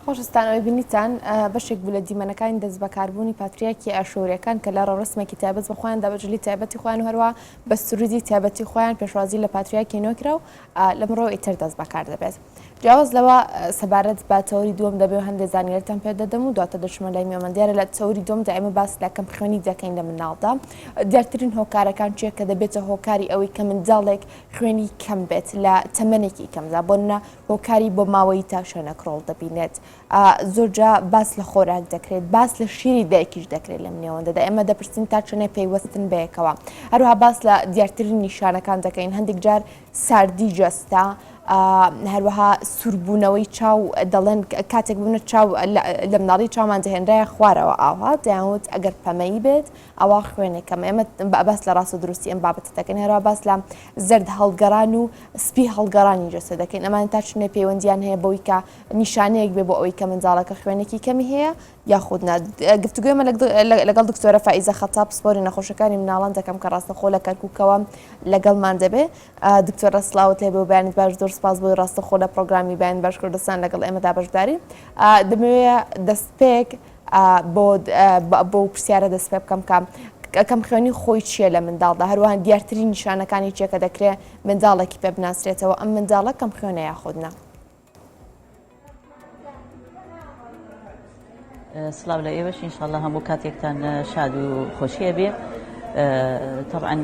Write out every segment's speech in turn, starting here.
خۆشستانەوەی بینیتان بەشێک بوو لە دیمەنەکانی دەست بەکاربوونی پاتریاکی ئاشۆریەکان کە لە ڕەڕسمێکی تایبەت بەخۆیان دابەجلی تایبەتی خۆیان و هەروە بە سرودی تایبەتی خۆیان پێشوازی لە پاتریاکی نۆکرا و لەمڕۆ ئیتر دەست بەکار دەبێت. جیاواز لەوە سەبارەت بە تەوری دووەم دەبێ و هەندێک زانیاریتان پێ دەدەم و دواتە دەچمە لای میێمەندیارە لە تەوری دووەمدا ئێمە باس لە کەمخوێنی دەکەین لە مناڵدا. دیارترین هۆکارەکان چیە کە دەبێتە هۆکاری ئەوەی کە منداڵێک خوێنی کەم بێت لە تەمەنێکی کەمدا بۆنە هۆکاری بۆ ماوەی تا شوێنەکڕۆڵ دەبینێت. زۆرجا باس لە خۆراک دەکرێت، باس لە شیری دایکیش دەکرێت لەم نێوەندەدا ئێمە دەپرسین تا چۆنێ پەیوەستن بەیەکەوە. هەروها باس لە دیارترین نیشانەکان دەکەین، هەندێک جار ساردی جەستا، هەروەها سووربوونەوەی چاو دەڵێن کاتێک بوونە چاو لە مناڵی چاومان دەهێنرایە خوارەوە ئاوا دەیانوت ئەگەر پەمەی بێت ئەوە خوێنێکەکەم. ئێمە باس لە ڕاستە دروستی ئەم بابەتە دەکەین، هەروە باس لە زرد هەڵگەڕان و سپی هەڵگەڕانی جەستە دەکەین. ئەمان تا چونێ پەیوەندیان هەیە بەوەی کە نیشانەیەک بێ بۆ ئەوەی کە منداڵەکە خوێنێکی کەمی هەیە یاخود گفتوگوێمە لەگەڵ دکتۆرە فائیزە خەتاب سپۆری نەخۆشەکانی مناڵان دەکەم کە ڕاستەخۆ لە کەرکووکەوە لەگەڵمان دەبێ. دکتۆرە سڵاوت لێ بۆ بەیانت باش، زۆر سپاس بۆی ڕاستەخۆ لە پرۆگرامی بیان باش کوردستان لەگەڵ ئێمەدا بەشداری. دەمەوێت دەستپێک بۆ پرسیارە دەست پێ بکەم کەم خوێنی خۆی چییە لە منداڵدا، هەروەها دیارترین نیشانەکانی چیە کە دەکرێت منداڵێکی پێ بناسرێتەوە ئەم منداڵە کەم خوێنە یاخودنا. سلااو لە ئێوەش ئینشاءالله هەموو کاتێکتان شاد و خۆشیە بێ. طبعا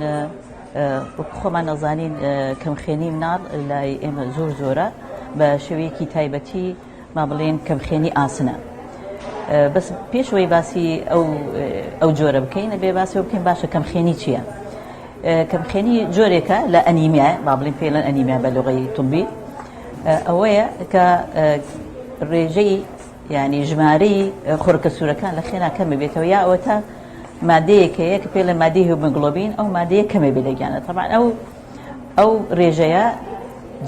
خۆمان نەزانین کەمخێنی مناڵ لای ئێمە زۆر زۆرە بە شێوەیەکی تایبەتی ما بڵێن کەمخێنی ئاسنە. بەس پێشەوەی باسی ئەو جۆرە بکەین بێ باسی بکەین باشە کەمخێنی چییە. کەمخێنی جۆرێکە لە ئەنیمیا با بڵین پێڵەن ئەنیمیا بە لوغەی توبی ئەوەیە کە ڕێژەی یعنی ژمارەی خۆرکە سوورەکان لە خێنا کەمە بێتەوە یا ئەوە تا مادەیەکەیە کە پێ لە مادەی هیمۆگلۆبین ئەو مادەیە کەمە بێ لەگیانە. طبعا ئەو ڕێژەیە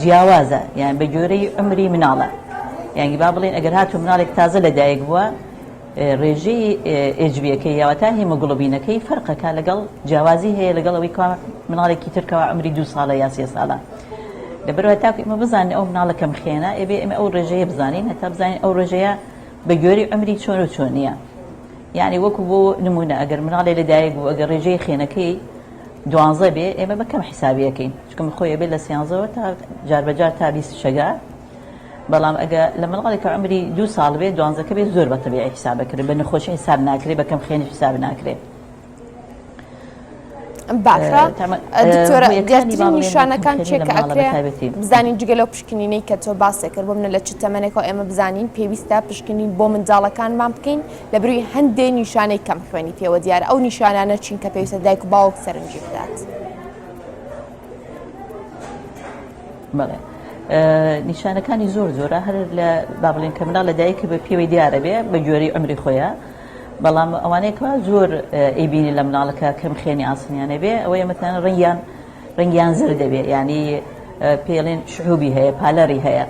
جیاوازە یان بە گوێرەی عمری مناڵە. یعنی با بڵێن ئەگەر هاتوو مناڵێک تازە لەدایک بووە ڕێژەی ئێجبیەکەی یاوەتا هیمۆگلۆبینەکەی فەرقەکە لەگەڵ جیاوازی هەیە لەگەڵ ئەوەی مناڵێکی ترکەوە عمری 2 ساڵە یا 3 ساڵە. لەبەرەوە تاکو ئێمە بزانین ئەو مناڵە کەم خێنە ئێبێ ئێمە ئەو ڕێژەیە بزانین هەتا بزانین ئەو ڕێژەیە بە گوێرەی عمری چۆن و چۆن نییە. یعنی وەکو بۆ نمونە ئەگەر مناڵێ لەدایک بوو ئەگەر ڕێژەی خێنەکەی 12 بێ ئێمە بەکەم حیسابیەکەین چکە خۆی بێت لە 13 تا جاربەجار تا 20 شەگا. بەڵام ئەگە لە مناڵێکە عمری 2 ساڵ بێت 12 بێت زۆر بەتەبیعی حیسابەکرێت، بە نەخۆشی حیساب ناکرێت، بەکەم خێنی حیساب ناکرێت. باشە دکتۆرە دیارترین نیشانەکان چێکە ئەکرێ بزانین جگە لەو پشکنینەی کە تۆ باسێ کرد بۆ منە لە چ تەمەنێکەوە ئێمە بزانین پێویستە پشکنین بۆ منداڵەکانمان بکەین لە بروی هەندێک نیشانەی کەم خوێنی پێوە دیارە ئەو نیشانانە چین کە پێویستە دایک و باوک سەرنجی بدات. بەڵێ نیشانەکانی زۆر زۆرە هەر لە با بڵێن کە مناڵ لەدایکە بە پێوەی دیارە بێ بە گوێرەی عمری خۆیە. بەڵام ئەوانەیەکەوە زۆر ئەیبینی لە مناڵەکە کەم خێنی ئاسنیانە بێ ئەوەیە مەتەن ڕەنگیان زر دەبێت، ینی پێڵێن شعوبی هەیە، پالەری هەیە.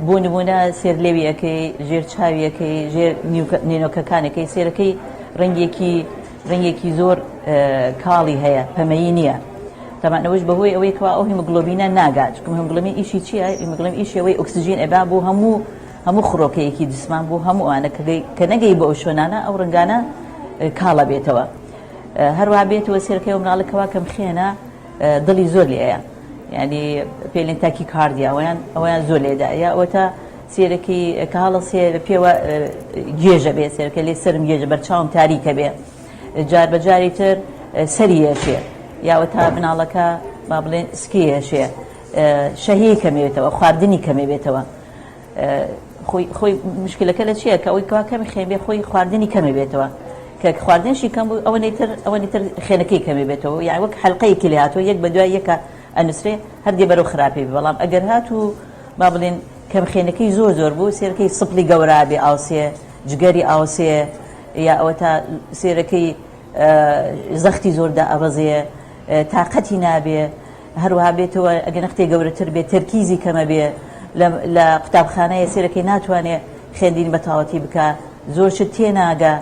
بۆ نمونە سێرلێویەکەی، ژێر چاویەکەی، ژێر نێنۆکەکانەکەی سێرەکەی ڕەنگێکی زۆر کاڵی هەیە، پەمەیی نییە. تەمانەوەش بەهۆی ئەوەی کەوا ئەو هیمۆگلۆبینە ناگات، چکە هیمۆگلۆبین ئیشی چییە؟ هیمۆگلۆبین ئیشەوەی ئۆکسیژین ئەبا بۆ هەموو خڕۆکەیەکی جسمان بوو هەموو ئەوانە کە نەگەی بە ئەو شوێنانە ئەو ڕنگانە کاڵە بێتەوە. هەروە بێتەوە سێرەکەی و مناڵەکەوە کەم خێنە دڵی زۆر لێیە، ینی پێڵێن تاکی کاردیا ئەویان زۆر لێدا یا ئەوە تا سێرەکەی کە هەڵە سێر پێوە گێژە بێ، سێرەکە لێ سرم گێژە بەرچاوم تاریکە بێ، جار بەجاری تر سەری هێشێ یاوە تا مناڵەکە با بڵێن سکی هێشێ، شەهەیە کەمێتەوە، خواردنی کەمێ بێتەوە. خۆی مشکلەکە لە چییە کە ئەوەی کەوا کەمی خێن بێ خۆی خواردنی کەمێ بێتەوە، کە خواردنشی کەم بوو ئەوەی تر خێنەکەی کەمێ بێتەوە، یان وەک حەلقەیەکی لێ هاتووە یەک بە دوای یەکە ئەنووسرێ هەردێ بەرەو خراپێ بێ. بەڵام ئەگەر هاتوو با بڵێن کەم خێنەکەی زۆر بوو سێرەکەی سپلی گەورە بێ، ئاوسێ جگەری ئاوسێ، یا ئەوە تا سێرەکەی زەختی زۆردا ئەبەزێ، تااقەتی نابێ، هەروەها بێتەوە ئەگە نەختێ گەورەتر بێت تەرکیزی کەمە بێ، لە قوتابخانەیە سێرەکەی ناتوانێت خوێندنی بەتاوەتی بکە، زۆر شت تێناگە،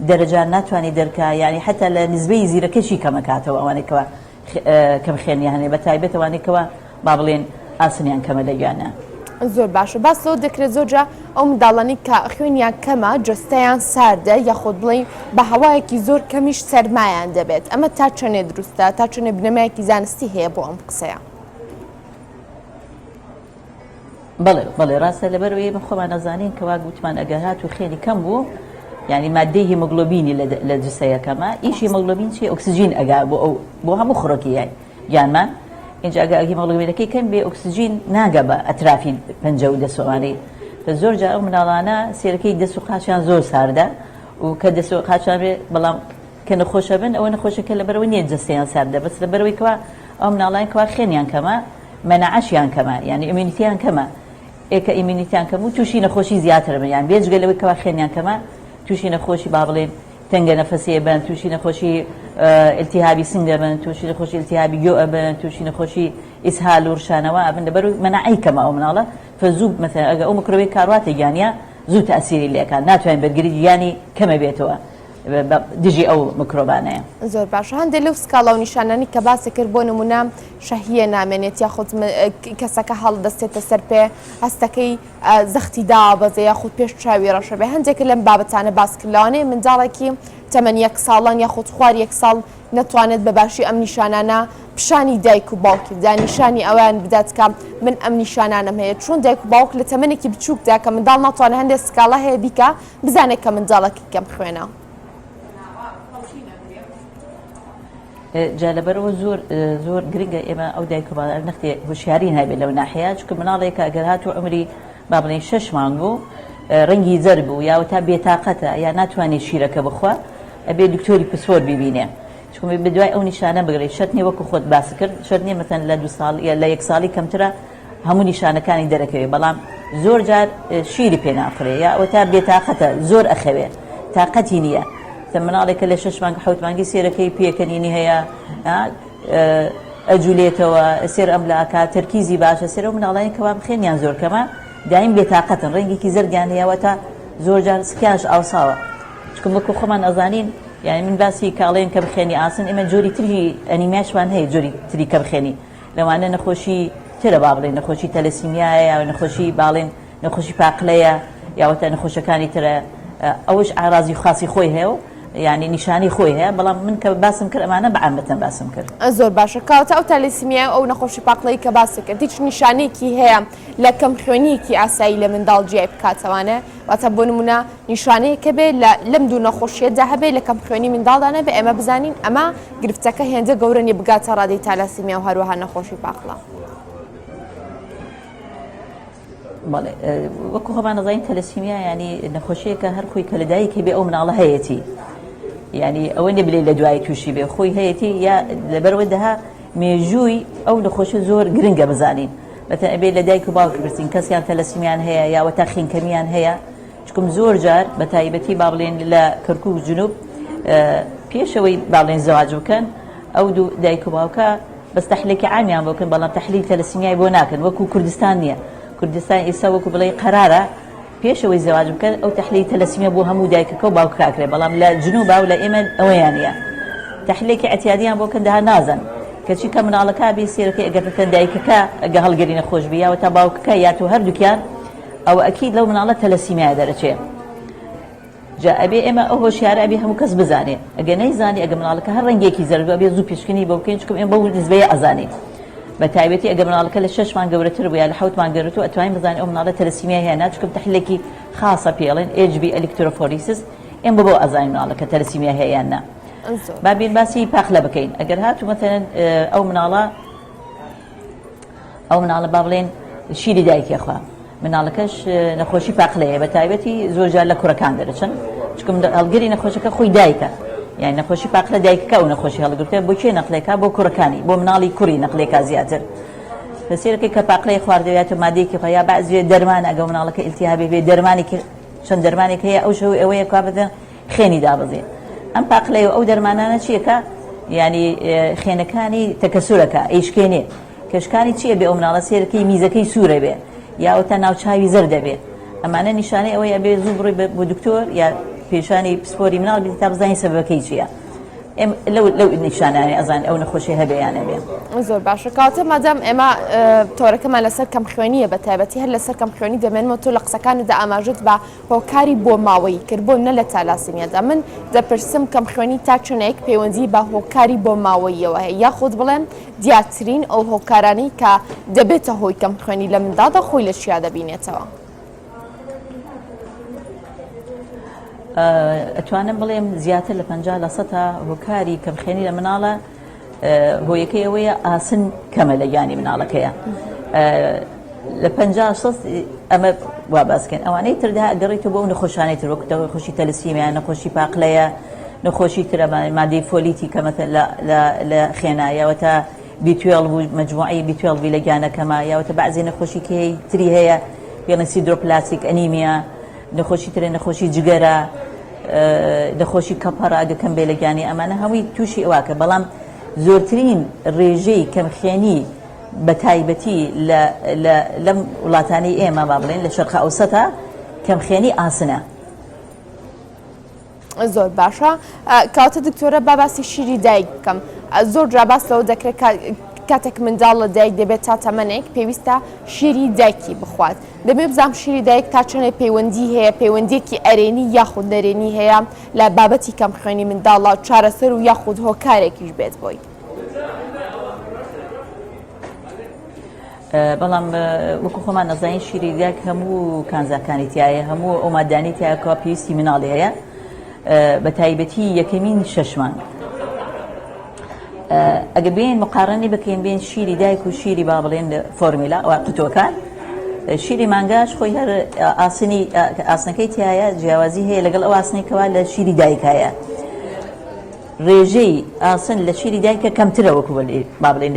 دەرەجان ناتوانێت دەرکە، یعنی حتا لە نزبەی زیرەکەشی کەمەکاتەوە ئەوانێکەوە کەم خوێنی هەنێ بە تایبەت ئەوانێکەوە با بڵێن ئاسنیان کەمە لەگوانە. زۆر باشە باسەوە دەکرێت زۆرجە ئەو منداڵانی کە خوێنیان کەمە جستەیان ساردە یاخۆت بڵین بە هەوایەکی زۆر کەمیش سەرمایان دەبێت ئەمە تا چەنێ دروستە تا چەنێ بنەمایەکی زانستی هەیە بۆ ئەم قسەیە بەڵێ ڕاستە لەبەرەوەی من خۆمان نەزانین کەوا گوتمان ئەگەر هات و خێنی کەم بوو یعنی مادەی هیمۆگلۆبینی لە جسەیەکەمە ئیشی هیمۆگلۆبین چی ئۆکسیژین ئەگا بۆ هەموو خوڕۆکی گیانمان اینجا ئەگە هیمۆگلۆبینەکەی کەم بێ ئۆکسیژین ناگە بە ئەترافی پەنجە و دەسۆوانەی زۆر جا ئەو مناڵانە سێرەکەی دەست و قاچیان زۆر ساردە و کە دەست و قاچیان بێ بەڵام کە نەخۆشە بن ئەوە نەخۆشەکە لەبەرەوەی نییە جستەیان ساردە بەس لەبەرەوەی کەوا ئەو مناڵان کەوا خێنیان کەمە مەنەعەشیان کەمە یعنی ئیمونیتیان کەمە ئێکە ئیمونیتیان کەم و تووشی نەخۆشی زیاتر بن یان بێجگە لەوەی کەوا خێنیان کەمە تووشی نەخۆشی با بڵێن تەنگە نەفەسێ بن تووشی نەخۆشی ئیلتیهابی سنگە بن تووشی نەخۆشی ئیلتیهابی گۆئە بن تووشی نەخۆشی ئیسهال و ڕشانەوە ئەبن لەبەرەوەی مەنەعەی کەمە ئەو مناڵە فزوو مەثەن ئەگە ئەو میکرۆبی کارواتە گیانیا زوو تەئسیری لێکان ناتوانین بەرگری گیانی کەمە بێتەوە دژی ئەو میکرۆبانەیە زۆر باشە هەندێک لەو سکاڵا و نیشانانی کە باسی کرد بۆ نمونە شەهیە نامێنێت یاخود کەسەکە هەڵدەستێتە سەر پێ هەستەکەی زەختی دابەزێ یاخود پێش چاوی ڕەشە بێ هەندێک لەم بابەتانە باس کردلاوانەیە منداڵێکی تەمەن 1 ساڵان یاخود خوار 1 ساڵ نەتوانێت بەباشی ئەم نیشانانە پیشانی دایک و باوکی بدا نیشانی ئەویان بدات کە من ئەم نیشانانم هەیە چون دایک و باوک لە تەمەنێکی بچووکدا کە منداڵ ناتوانێت هەندێک سکاڵا هەیە بیکە بزانێت کە منداڵێکی کەم خوێنە جا لەبەرەوە زۆر گرنگە ئێمە ئەو دایک و باوکان نەختی هوشیارین هەبێت لەو ناحەیە چونکە مناڵێکە ئەگەر هاتووە عمری با بڵێن 6 مانگ بوو ڕەنگی زەر بوو یا تا بێتاقەتە یا ناتوانێت شیرەکە بخوا ئەبێ دکتۆری پسۆر ببینێ چونکە بەدوای ئەو نیشانە بگرێت شەرت نییە وەکو خۆت باس کرد شەرت نییە مەثەن لە 2 ساڵ یا لە 1 ساڵی کەمترە هەموو نیشانەکانی دەرەکەوێت بەڵام زۆر جار شیری پێ ناخورێ یا ئەو تا بێتاقەتە زۆر ئەخەوێ تاقەتی نییە مناڵێکە لە 6 مانگ 7 مانگی سێرەکەی پێکەنینی هەیە ئەجولێتەوە سێر ئەملاکە تەرکیزی باشە سێرە و مناڵانی کەوا خێنیان زۆر کەمە دایم بێتاقەتن ڕێنگێکی زەرگیان هەیەوە تا زۆر جار سکیانش ئاوساوە چکم وەکو خۆمان ئەزانین یعنی من باسی کاڵێن کە بخێنی ئاسن ئێمە جۆری تری ئەنیمیاشوان هەیە جۆری تری کە بخێنی لەوانە نەخۆشی ترە با بڵێن نەخۆشی تەلەسیمیایە یا نەخۆشی باڵێن نەخۆشی پاقلەیە یاوەتە نەخۆشەکانی ترە ئەوش ئارازی خاصی خۆی هەیە و یعنی نیشانی خۆی هەیە بەڵام من کە باسم کرد ئەمانە بەعامەتەن باسم کرد زۆر باشە کاواتە ئەو تەلەسیمیای ئەو نەخۆشی پاقلەی کە باسی کرد هیچ نیشانێکی هەیە لە کەم خوێنیەکی ئاسایی لە منداڵ جیای بکاتەوانە واتە بۆ نمونە نیشانەیەکە بێ لەم دوو نەخۆشیەتدا هەبێ لە کەم خوێنی منداڵدانە بێ ئێمە بزانین ئەمە گرفتەکە هێندە گەورە نیە بگاتە ڕادەی تەلەسیمیا و هەروەها نەخۆشی پاقلە بەڵێ وەکو خۆمان نەزانین تەلەسیمیا ینی نەخۆشیەکە هەر خۆی کە لەدایکی بێ ئەو مناڵە هەیەی یعنی ئەوە نەبلێ لە دوای تووشی بێ خۆی هەیەی یا لەبەرەوە دەها مێژووی ئەو نەخۆشی زۆر گرنگە بزانین بەتەن ئەبێ لە دایک و باوک برسین کەسیان تەلەسیمیان هەیە یاوەتا خینکەمیان هەیە چکم زۆر جار بە تایبەتی با بڵێن لە کەرکووک و جنوب پێشەوەی باڵێن زەواج بکەن ئەو دوو دایک و باوکە بەس تەحلیلێکی عامیان بۆکەن بەڵام تەحلیل تەلەسیمیای بۆ ناکەن وەکو کوردستان نییە کوردستان ئێستا وەکو بڵێ قەرارە پێشەوەی زەواج بکەن ئەو تەحلیلی تەلەسیمیا بۆ هەموو دایکەکە و باوکراکرێ بەڵام لە جنوبا و لە ئێمە ئەوەیان نیە تەحلیلێکی ئەتیادیان بۆکەن دەها نازن کەچی کە مناڵەکە بێ سێرەکەی ئەگەر بکەن دایکەکە ئەگە هەڵگەری نەخۆش بێ یاوە تا باوکەکە یا تو هەردووکیان ئەو ئەکید لەو مناڵە تەلەسیمیا دەرەچێ جا ئەبێ ئێمە ئەو هۆشیارە ئەبێ هەموو کەس بزانێ ئەگە نەیزانی ئەگە مناڵەکە هەر ڕەنگێکی زەرگە بێ زوو پێشکنی بۆ بکەین چکم ئێمە بەو نسبەیە ئەزانین بە تایبەتی ئەگە مناڵەکە لە 6 مان گەورەتر بوو یا لە 7 مان گەورەتر ئەتوانین بزانین ئەو مناڵە تەلەسیمیا هەیە ناچکم تەحلیلێکی خاصە پێڵێن HB ئەلکترۆفۆریسس ئێمە بۆ ئەزانین مناڵەکە تەلەسیمیا هەیە یان نا بابین باسی پاقلە بکەین ئەگەر هاتوو مەثەن ئەو مناڵە با بڵێن شیری دایکی خوا مناڵەکەش نەخۆشی پاقلەیە بە تایبەتی زۆر جار لە کوڕەکان دەرەچن چکم هەڵگەری نەخۆشەکە خۆی دایکە یعنی نەخۆشی پاقلە دایکەکە و نەخۆشی هەڵگرتە بۆ کێ نەقلێکا بۆ کوڕەکانی بۆ مناڵی کوڕی نەقلێکا زیاتر فسیرەکەی کە پاقلەی خواردەوێت و مادەیەکی خۆ یا بەعزێ دەرمان ئەگە مناڵەکە ئیلتیهابی بێ دەرمانێکی چەند دەرمانێک هەیە ئەو شەوەی ئەوەیە کا بدەن خێنی دابەزێ ئەم پاقلەی و ئەو دەرمانانە چیەکە ینی خێنەکانی تەکەسوورەکە ئەیشکێنێ کەشکانی چییە بێ ئەو مناڵە سێرەکەی میزەکەی سوورە بێ یاوەتە ناوچاوی زەر دەبێت ئەمانە نیشانەی ئەوەیە بێ زوو بڕۆی بۆ دکتۆر یا پێشانی پسپۆری مناڵ بێت تا بزانین سەبەکەی چییە لەو نیشانانی ئەزان ئەو نەخۆشی هەبێیانە بێ. زۆر باشە کاتە مادام ئێمە تۆرەکەمان لەسەر کەم خوێنیە بە تایبەتی هەر لەسەر کەم خوێنی دەمێنمەوە تۆ لە قسەکاندا ئاماژت بە هۆکاری بۆ ماوەی کردبوو نە لە تالاسیمیادا من دەپرسم کەم خوێنی تا چنێک پەیوەندی بە هۆکاری بۆ ماوەیەوە هەیە یاخود بڵێم دیاترین ئەو هۆکارانەی کە دەبێتە هۆی کەم خوێنی لە منداڵدا خۆی لە چیا دەبینێتەوە. ئەتوانم بڵێم زیاتر لە 50% هۆکاری کەمخێنی لە مناڵە هۆیەکەی ئەوەیە ئاسن کەمە لە گیانی مناڵەکەیە لە 50 ئەمە وا باسکەن ئەوانەی تردا گەڕیتەوە بۆ ئەو نەخۆشانەی تر وەکو نەخۆشی تەلەسیمیان نەخۆشی پاقلەیە نەخۆشی ترەمان مادەی فۆلیتی کە لە خێنایەوەتە B12 مجموعی B12 لە گیانەکەمە یاوەتە بەعزی نەخۆشی کەی تری هەیە پێڵێن سیدرۆپلاسیک ئەنیمیا نەخۆشی ترێ نەخۆشی جگەرە نەخۆشی کەپەڕ ئەگەکەم بێ لە گیانی ئەمانە هەمووی تووشی ئەوواکە بەڵام زۆرترین ڕێژەی کەمخێنی بە تایبەتی لەم وڵاتانی ئێمە با بڵێن لە شەرق ئەوسەتە کەمخێنی ئاسنە. زۆر باشە کاتە دکتۆرە باسی شیری دایک بکەم زۆر جاباس لەوە دەکرێت کاتێک منداڵ لە دایک دەبێت تا تەمەنێک پێویستە شیری دایکی بخوات دەبێت بزانام شیری دایک تا چەندێک پەیوەندی هەیە پەیوەندێکی ئەرێنی یاخود نەرێنی هەیە لە بابەتی کەم خوێنی منداڵە چارەسەر و یاخود هۆکارێکیش بێت بۆی. بەڵام وەکو خۆمان نەزانین شیری دایک هەموو کانزاکانی تایە هەموو ئەو مادانی تایەکەوە پێویستی مناڵی هەیە بە تایبەتی یەکەمین 6 مانگ. ئەگە بین مقارنی بکەین بین شیری دایک و شیری با بڵێن فۆرمیلا قوتۆکان شیری مانگاش خۆی هەر ئاسنەکەی تایە جیاوازی هەیە لەگەڵ ئەو ئاسنێکەوە لە شیری دایک هەیە ڕێژەی ئاسن لە شیری دایکە کەمترە وەکو با بڵێن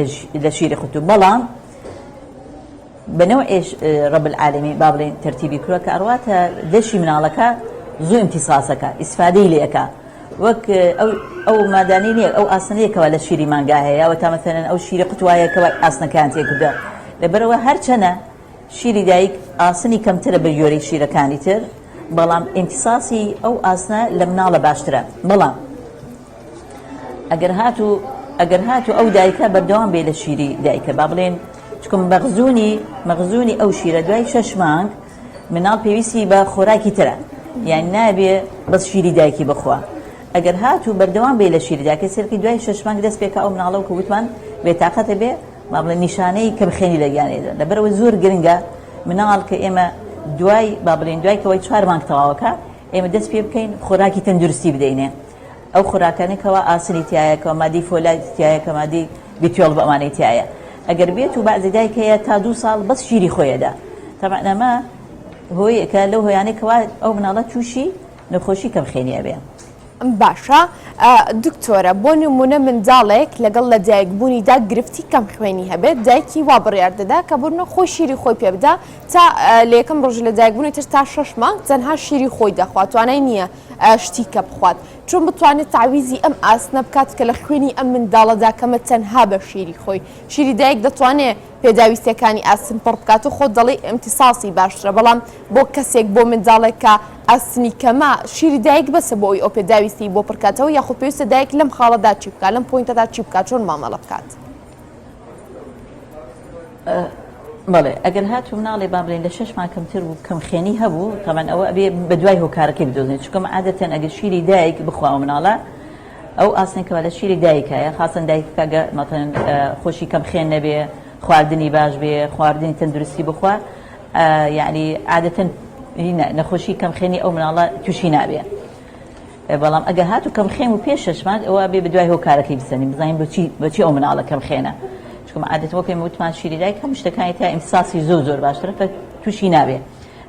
لە شیری قوتو بەڵام بەنەوە ڕەب العالەمین با بڵێن تەرتیبی کڕوە کە ئەڕواتە دەشی مناڵەکە زوو امتیساسەکە ئیسفادەی لێەکە وەک ئەو مادانی نیە ئەو ئاسنەیەکەوە لە شیری مانگا هەیە و تا مەسەلەن ئەو شیری قوتوایەکەوە ئاسنەکان تێکردە لەبەرەوە هەرچەنە شیری دایک ئاسنی کەمترە بە گوێرەی شیرەکانی تر بەڵام ئیمتیساسی ئەو ئاسنە لە مناڵە باشترە بەڵام ئەگەر هاتو ئەو دایکە بەردەوام بێ لە شیری دایکە با بڵێن چکم مەغزوونی ئەو شیرە دوای 6 مانگ مناڵ پێویستی بە خۆراکی ترە یان نابێ بەس شیری دایکی بخوا ئەگەر هاتو بەردەوام بێ لە شیری دایکە سێرکی دوای 6 مانگ دەست پێکە ئەو مناڵە و کەوتمان بێتاقەتە بێ با بڵێن نیشانەی کەمخێنی لە گیانێدا لەبەرەوە زۆر گرنگە مناڵ کە ئێمە دوای با بڵێن دوای کەوەی 4 مانگ تەواوەکە ئێمە دەست پێ بکەین خۆراکی تەندروستی بدەینێ ئەو خۆراکانێکەوە ئاسنی تایەکەوە مادی فۆلایتی تایەکە مادی B12 بەمانەی تایە ئەگەر بێت و بەعزی دایک هەیە تا 2 ساڵ بەس شیری خۆیەدا طبعا ئەمە هۆیەکە لەو هۆیانێکەوە ئەو مناڵە تووشی نەخۆشی کەمخێنیە بێ. باشە دکتۆرە بۆ نمونە منداڵێک لەگەڵ لە دایکبوونیدا گرفتی کەم خوێنی هەبێت دایکی وا بڕیار دەدا کە بڕنە خۆی شیری خۆی پێ بدە تا لە یەکەم ڕۆژ لە دایکبوونی تر تا 6 مانگ تەنها شیری خۆی دەخوات توانای نییە شتی کە بخوات چون بتوانێت تعویزی ئەم ئاسنە بکات کە لە خوێنی ئەم منداڵەدا کەمە تەنها بە شیری خۆی شیری دایک دەتوانێت پێداویستەکانی ئاسن پڕ بکات و خۆ دەڵێ ئیمتیساسی باشترە بەڵام بۆ کەسێک بۆ منداڵێک کە ئاسنی کەمە شیری دایک بەسە بۆی ئەو پێداویستی بۆ پڕکاتەوە یاخود پێویستە دایک لەم خاڵەدا چی بکات لەم پۆینتەدا چی بکات چۆن مامەڵە بکات. بەڵێ ئەگەر هاتوو مناڵێ با بڵێن لە 6 مانگ کەمتر بوو کەمخێنی هەبوو تەمان ئەوە ئەبێ بە دوای هۆکارەکەی بدۆزێت چونکە عادەتەن ئەگەر شیری دایک بخواوە مناڵە ئەو ئاسنێکەوە لە شیری دایکایە خاصن دایکەکە مەتەن خۆشی کەمخێن نەبێ خواردنی باش بێ خواردنی تەندروستی بخوا یعنی عادەتەن نەخۆشی کەمخێنی ئەو مناڵە تووشی نابێ بەڵام ئەگەر هاتوو کەمخێن و پێش 6 مانگ ئەوە بێ بە دوای هۆکارەکەی بزانین بزانین بۆچی ئەو مناڵە کەمخێنە چونکە عادەتەوە پێم وتمان شیری دایک هەموو شتەکانی تا ئیمتیساسی زۆر باشترە کە تووشی نابێ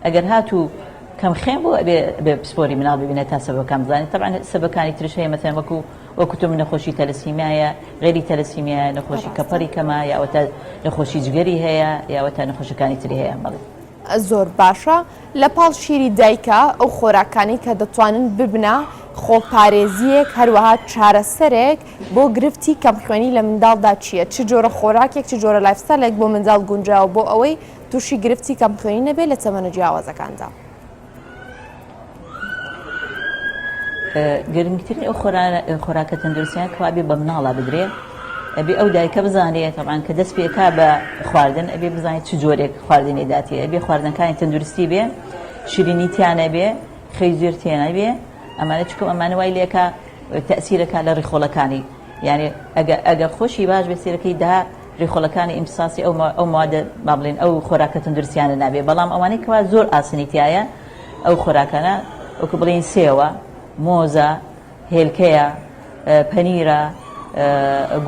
ئەگەر هاتوو کەمخێن بۆ بێ پسپۆری مناڵ ببینێت تا سەبەکان بزانێت طبعا سەبەکانی ترش هەیە مەثەن وەکو تو نەخۆشی تەلەسیمیایە غێری تەلەسیمیایە نەخۆشی کەپەڕی کەمە یاوەتە نەخۆشی جگەری هەیە یاوەتە نەخۆشەکانی تری هەیە بەڵێ زۆر باشە لە پاڵ شیری دایکە ئەو خۆراکانی کە دەتوانن ببنە خۆپارێزیەک هەروەها چارەسەرێک بۆ گرفتی کەمخوێنی لە منداڵدا چییە چ جۆرە خۆراکێک چ جۆرە لایفستایلێک بۆ منداڵ گونجاو بۆ ئەوەی تووشی گرفتی کەمخوێنی نەبێت لە تەمەنە جیاوازەکاندا. گرنگترین ئەو خۆراکە تەندروستیان کەوابێ بە مناڵە بدرێ ئەبێ ئەو دایکە بزانێت طبعاً کە دەست پێکا بە خواردن ئەبێ بزانێت چ جۆرێک خواردنی داتێ ئەبێ خواردنەکانی تەندروستی بێ شیرینیتیانە بێ خەیزێرتیانە بێ ئەمانە چکم ئەمانە وای لێکە تەسیرەکە لە ڕیخۆڵەکانی یعنی ئەگە خۆشی باش بێ سیرەکەی دا ڕیخۆڵەکانی ئیمساسی ئەو موادە با بڵێن ئەو خۆراکە تەندروستیانە نابێ بەڵام ئەوانەی کەوا زۆر ئاسنیتیایە ئەو خۆراکانە وەکو بڵێن سێوە مۆزە هێلکەیە پەنیرە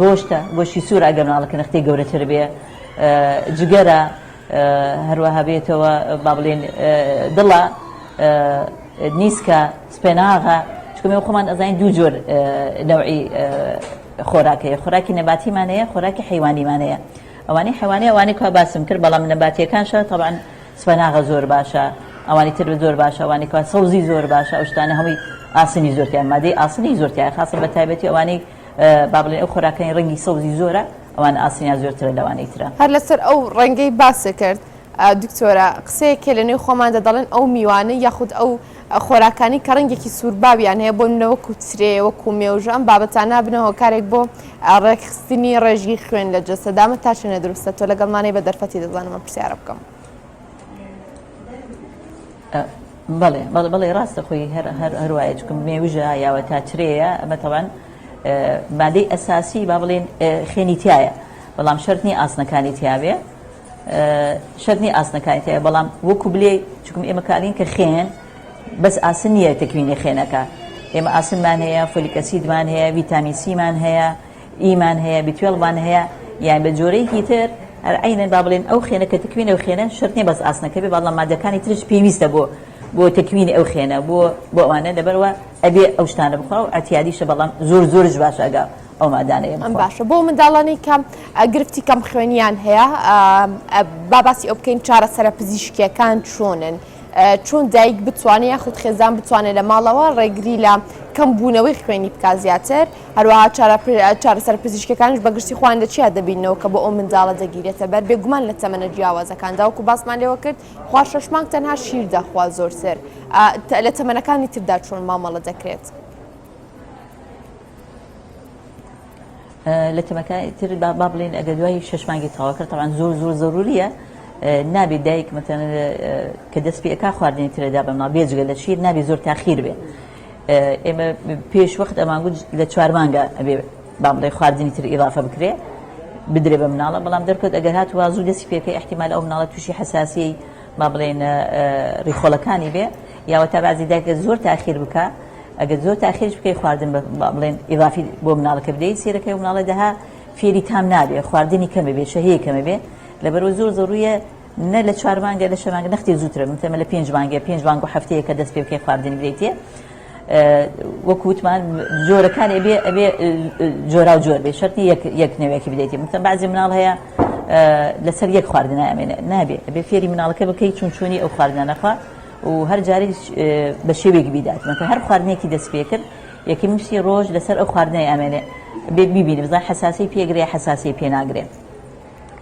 گۆشتە گۆشتی سوور ئەگەر مناڵەکە نەختی گەورەتر بێ جگەرە هەروەها بێتەوە با بڵێن دڵە نیسکە سپێناغە چکە خۆمان ئەزانین دوو جۆر نەوعی خۆراکەیە خۆراکی نەباتیمانەیە خۆراکی حیوانیمانەیە ئەوانەی حیوانی ئەوانەی کا باسم کرد بەڵام نەباتیەکانشە طبعاً سپێناغە زۆر باشە ئەوانی تر زۆر باشە ئەوانی کا سەوزی زۆر باشە ئەو شتانە هەمووی ئاسنی زۆرتیان مادەی ئاسنی زۆرتیان خاصە بە تایبەتی ئەوانەی با بڵێن ئەو خۆراکەی ڕەنگی سەوزی زۆرە ئەوان ئاسنیان زۆرترە لەوانەی ترە هەر لەسەر ئەو ڕەنگەی باسە کرد دکتۆرە قسەیەکێ لە نێو خۆماندا دەڵێن ئەو میوانە یاخود ئەو خۆراکانی کە ڕەنگێکی سووربابیان هەیە بۆ منەوەکو ترێ وەکو مێوژە ئەم بابەتانە بنەوە کارێک بۆ ڕێکخستنی ڕێژی خوێن لە جەسەدامە تا چێنە دروستە تۆ لەگەڵمانەی بە دەرفەتی دەزانم پرسیارە بکەم بەڵێ ڕاستە خۆی هەروایە چکم مێوژە یاوە تا ترەیە ئەمە تەوان مادەی ئەساسی با بڵێن خوێنیتیایە بەڵام شەرتنی ئاسنەکانی تیاوێ شەرتنی ئاسنەکانی تایە بەڵام وەکو بلێ چکم ئێمە کارین کە خوێن بەس ئاسن نییە تەکوینی خوێنەکە ئێمە ئاسنمان هەیە فۆلیک ئەسیدمان هەیە ڤیتامین سیمان هەیە ئیمان هەیە B12مان هەیە یان بە جۆرەیەکی تر هەر عینەن با بڵێن ئەو خوێنە کە تەکوینە ئەو خوێنە شەرت نییە بەس ئاسنەکە بێ بەڵام مادەکانی ترش پێویستە بۆ تەکوینی ئەو خوێنە بۆ ئەوانە لەبەرەوە ئەبێ ئەو شتانە بخوا و ئەتیادیشە بەڵام زۆرش باشە ئەگا ئەو مادانەیە باشە بۆ منداڵانی کەم گرفتی کەم خوێنیان هەیە باباسی ئەو بکەین چارەسەرە پزیشکیەکان چۆنن چۆن دایک بتوانێت یاخود خێزان بتوانێت لە ماڵەوە ڕێگری لە کەم بوونەوەی خوێنی بکات زیاتر هەروەها چارەسەر پزیشکەکانش بەگشتی خوان دەچیا دەبینەوە کە بۆ ئەو منداڵە دەگیرێتە بەر بێگومان لە تەمەنە جیاوازەکاندا وەکو باسمان لێوە کرد خوا 6 مانگ تەنها شیر دەخوا زۆرتر لە تەمەنەکانی تردا چۆن مامەڵە دەکرێت لە تەمەکانی تر با بڵێن ئەگە دوای 6 مانگی تەواو کرد طبعاً زۆر ضروریە نابێت دایک مثلا کە دەست پێکا خواردنی ترەدا بە مناڵ بێجگە لە شیر نابێت زۆر تاخیر بێ ئێمە پێش وەخت ئەمانگوت لە 4 مانگە ئەبێ با بڵێ خواردنی تر ئیضافە بکرێ بدرێ بە مناڵە بەڵام دەرکەوت ئەگەر هاتووە زوو دەستی پێکەی احتیمال ئەو مناڵە تووشی حەساسی با بڵێن ڕیخۆڵەکانی بێ یاوە تا بازی دایکە زۆر تاخیر بکە ئەگەر زۆر تاخیرش بکەی خواردن با بڵێن ئیضافی بۆ مناڵەکە بدەیت سێرەکەی و مناڵە دەها فێری تام نابێ خواردنی کەمە بێ شەهەیە کەمە بێ لەبەرەوە زۆر ضروریە نە لە 4 مانگە لە 6 مانگە نەختی زووترە مثلا لە 5 مانگە 5 مانگ و هەفتەیە کە دەست پێ بکەی خواردنی بدەیتێ وەکو وتمان جۆرەکان ئەبێ جۆرا و جۆر بێ شەرتی یەک نوێیەکی بدەیتێ مثلا بعضی مناڵ هەیە لەسەر یەک خواردن ئەمێنێ نابێ ئەبێ فێری مناڵەکە بکەی چونچوونی ئەو خواردنە نەخوا و هەر جارێک بە شێوێکی بیدات مثلا هەر خواردنێکی دەست پێ کرد یەکی مشتی ڕۆژ لەسەر ئەو خواردنەی ئەمێنێ ببینی بزان حساسی پێگرێ حساسی پێ ناگرێ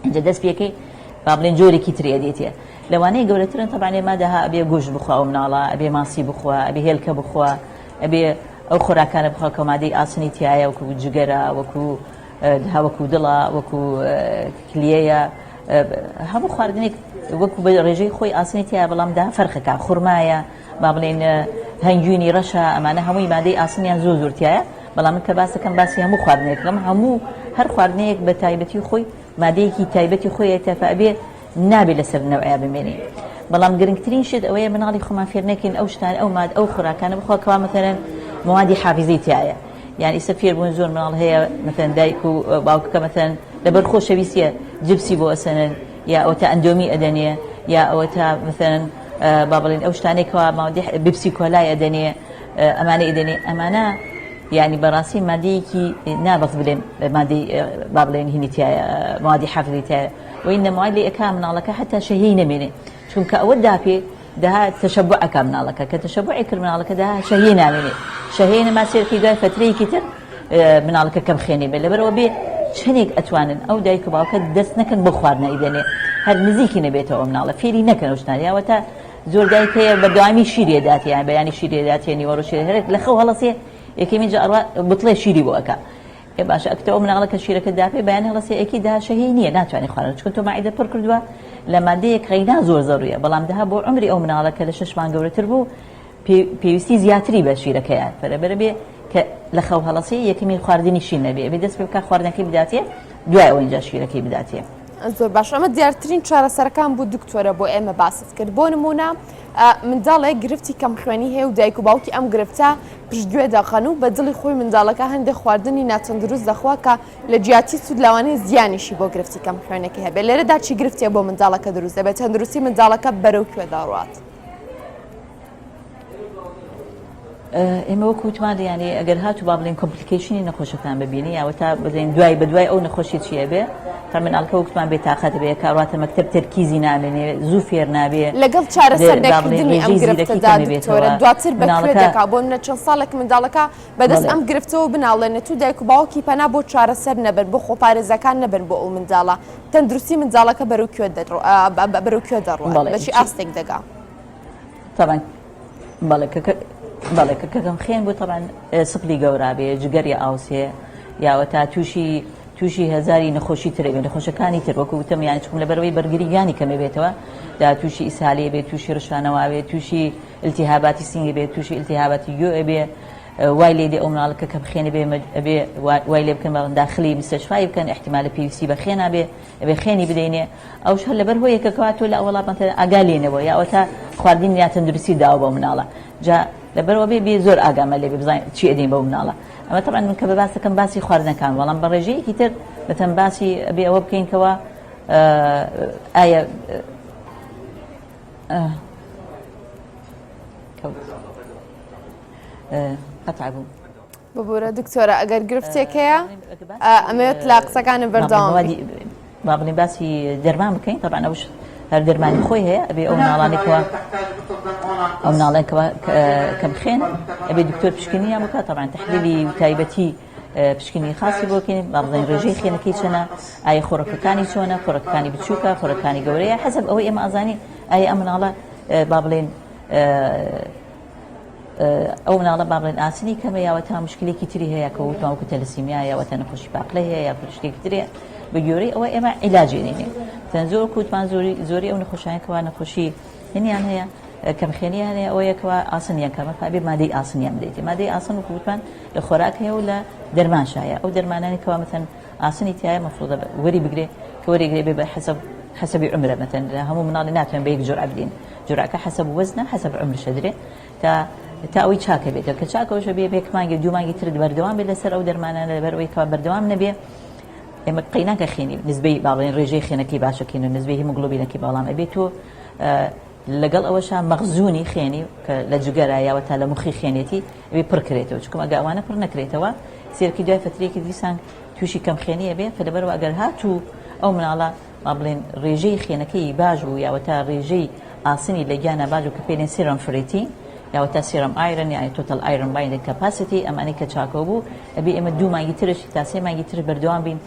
اینجا دەست پێکەی با بڵێن جۆرێکی ترێ دێتێ لەوانەیە گەورەترن تەبانێ مادەها ئەبێ گۆشت بخوا و مناڵە ئەبێ ماسی بخوا ئەبێ هێلکە بخوا ئەبێ ئەو خۆراکانە بخوا کە مادەی ئاسنی تایە وەکو جگەرە وەکو دڵە وەکو کلیەیە هەموو خواردنێک وەکو بە ڕێژەی خۆی ئاسنی تایە بەڵام دا فەرقەکە خوڕمایە با بڵێن هەنگوینی ڕەشە ئەمانە هەمووی مادەی ئاسنیان زۆرتیایە بەڵام من کە باسەکەم باسی هەموو خواردنێکم هەموو هەر خواردنەیەک بە تایبەتی خۆی مادەیەکی تایبەتی خۆی تەفەبێ نابێت لەسەر نەوعیا بمێنێ بەڵام گرنگترین شت ئەوەیە مناڵی خۆمان فێر نەکەین ئەو شتان ئەو خۆراکانە بخواکەوە مثلا موادی حافظی تایە یعنی ئێستا فێر بوون زۆر مناڵ هەیە مثلا دایک و باوکەکە مثلا لەبەر خۆشەویستیە جبسی بۆ ئەسەنن یا ئەو تا ئەندۆمی ئەدەنێ یا ئەوە تا مثلا با بڵێن ئەو شتانێکەوە مادی بیبسی کۆلای ئەدەنێ ئەمانە ئەدەنێ ئەمانە يعني براسي ماديكي نابغ بلين مادي بابلين هنيتيا موادي حافظيتيا وإن مواد أكامل علىك حتى شهينا منه شو كأود دافي ده تشبع أكامل علىك كتشبع كرمال علىك ده شهينا منه شهينا ما سير كي جاي فترة كتير من علىك كم خيني بل برو بي شنيك أتوانن أو دايك باوك دست نكن بخوارنا إذا هاد نزيكي نبيته من على فيري نكن وشنا يا وتا زۆر دایک هەیە بەردەوامی شیرێدات یان بەیانی شیرێدات نیوەڕۆ شیر هەرێک لە خەو هەڵەسێ یەکەمی جا بڵێ شیری بۆ ئەکا باشە ئەکتەوە مناڵە کە شیرەکە داپێ بەیان هەڵەسێ ئەکی داشەهی نییە ناتوانێت خوارن چکن تۆ ماعیدە پڕ کردووە لە مادەیەک غەینا زۆر زەڕویە بەڵام دەها بۆ عمری ئەو مناڵە کە لە 6 مانگ گەورەتر بوو پێویستی زیاتری بە شیرەکەیان فەرەبەرە بێ کە لە خەو هەڵەسێ یەکەمی خواردنی شیر نەبێ بێ دەست پێ بکە خواردنەکەی بداتێ دوای ئەوە اینجا شیرەکەی بداتێ زۆر باش ئەمە دیارترین چارەسەرەکان بوو دکتۆرە بۆ ئێمە باست کرد بۆ نمونە منداڵێک گرفتی کەم خوێنی هەیە و دایک و باوکی ئەم گرفتە پشتگوێ داخەن و بە دڵی خۆی منداڵەکە هەندێک خواردنی ناتەندروست دەخوا کە لە جیاتی سوود لەوانەیە زیانیشی بۆ گرفتی کەم خوێنێکی هەبێت لێرەدا چی گرفتێ بۆ منداڵەکە دروست دەبێت تەندروستی منداڵەکە بەرەو کوێدا ڕوات ئێمە وەکوتمان ینی ئەگەر هاتو با بڵێن کۆمپلیکیشنی نەخۆشەکان ببینی یاوەتا بڵێن دوای بەدوای ئەو نەخۆشی چیە بێ تا مناڵکە وەکوتمان بێ تااقەت بێ کاڕاتە مەکتب تەرکیزی نامێنێ زوو فێر نابێ لەگەڵ چارەسەردەکردنی ئەم گرفتەدا دکتۆرە دواتر بەکوێ دەکا بۆ منە چەند ساڵێک منداڵەکە بەدەست ئەم گرفتەوە بناڵێنێت و دایک و باوکی پەنا بۆ چارەسەر نەبن بۆ خۆپارێزەکان نەبن بۆ ئەو منداڵە تەندروستی منداڵەکە بەرەو کوێ دەڕوات بەچی ئاستێک دەگا طبعا بەڵێ کەکەم خێن بوو طبعا سپلی گەورا بێ جگەری ئاوسێ یاوە تا تووشی هەزاری نەخۆشی ترێ بێ نەخۆشەکانی تر وەکو وتم یانی چکم لەبەرەوەی بەرگریانی کەمە بێتەوە دا تووشی ئیسالێ بێ تووشی ڕشانەوە بێ تووشی التیهاباتی سینگی بێ تووشی التیهاباتی گوێ بێ وای لێ دێ ئەو مناڵەکە کەم خێنێ بێ وای لێ بکەن داخلی مستەشفای بکەن احتیمالە پێویستی بە خێنا بێ خێنی بدەینێ ئەوش هەر لەبەر هۆی یەکەکەوا تۆ لە وڵات ئاگا لێنەوە یاوە تا خواردنی یا تەندروستی داوە بۆ مناڵە جا لەبەرەوە بێ زۆر ئاگامە لێ بزانین چی ئەدەین بەو مناڵە ئەمە طبعا من کە بە باسەکەم باسی خواردنەکان بەڵام بە ڕێژەیەکی تر بەتەن باسی ئەبێ ئەوە بکەینکەوە ئایا قەتع بوو ببوورە دکتۆرە ئەگەر گرفتێک هەیە ئەمەوێت لە قسەکانە بەردەوام با بڵین باسی دەرمان بکەین طبعا ئەوش هەر دەرمانی خۆی هەیە ئەبێ ئەو مناڵانێکەوە ئەو مناڵێکەوە کەم خێن ئەبێ دکتۆر پشکنی بکات طبعا تحلیلی تایبەتی پشکنی خاصی بۆکەین با بڵین ڕێژەی خێنەکەی چەنە ئایا خۆڕەکەکانی چۆنە خۆڕەکەکانی بچووکە خۆڕەکانی گەورەیە حەزب ئەوەی ئێمە ئازانی ئایا ئەم مناڵە با بڵێن ئەو مناڵە با بڵێن ئاسنی کەمە یاوە تا مشکلێکی تری هەیە کە وتوانکو تەلەسیمیا یاوەتە نەخۆشی باقلە هەیە یا پشتێکی ترێ بە گوێرەی ئەوە ئێمە عیلاجێنێنێ تەن زۆر کوتمان زۆری ئەو نەخۆشیانکەوە نەخۆشی هێنیان هەیە کەمخێنیان هەیە ئەوە یەکەوە ئاسنیان کەمە فابێ مادەی ئاسنیان بدەیت مادەی ئاسن وکوتمان لە خۆراک هەیە و لە دەرمانشایە ئەو دەرمانانی کەوا مەتەن ئاسنی تایە مەفروضە وەری بگرێ کە وەریگرێ بێ بە حسەبی عمرە مەتەن هەموو مناڵی ناتوان بە یەک جورعە بدەین جورعەکە حسەب وەزنە حسەب عمرشە درێ تا ئەوەی چاکە بێت کە چاکەوەشە بێ بێک مانگی دوو مانگی تر بەردەوام بێت لەسەر ئەو دەرمانانە لەبەرەوەی کەوا بەردەوام نەبێ ئێمە قەیناکە خێنی نسبەی باڵێن ڕێژەی خێنەکەی باشەکەین و نسبەی هیمۆگلۆبینەکەی باڵام ئەبێت و لەگەڵ ئەوەشان مەخزوونی خێنی کە لە جگەرە یاوە تا لە مخی خێنێتی ئەبێ پڕکرێتەوە چکم ئەگە ئەوانە پڕ نەکرێتەوە سێرکی دوای فترێکی دیسان تووشی کەم خێنیە بێ لەبەرەوە ئەگەر هاتوو ئەو مناڵە با بڵێن ڕێژەی خێنەکەی باش و یاوە تا ڕێژەی ئاسنی لە گیانە باش و کە پێێن سیرم فریتی یاوە تا سیرم ئایرن یا تۆتەل ئایرن باینە کەپاسیتی ئەمانی کە چاکەوە بوو ئەبێ ئێمە دوو مانگی ترشی تا سێ مانگی تر بەردەوام بین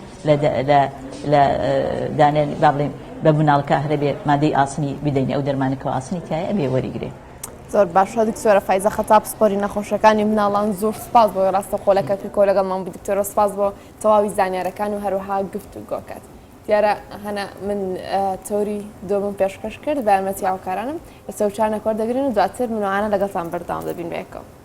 لە دانێن با بڵێن بە مناڵکە هەرەبێ مادەی ئاسنی بدەینێ ئەو دەرمانەکەەوە ئاسنی تایە ئەبێ وەریگرێ زۆر باشە دکتۆرە فایزە خەتاب سپۆری نەخۆشەکانی مناڵان زۆر سپاس بۆ ڕاستە خۆلەکەی کۆ لەگەڵمان بوو دکتۆرە سپاس بۆ تەواوی زانیارەکان و هەروەها گفتوگۆکات دیارە هەنا من تۆری دۆمم پێشکەش کرد بە یارمەتی هاوکارانم لە سەوچانە کۆر دەگرن و دواتر منوانە لەگەڵتان بەردەوام دەبین بەیەکەوە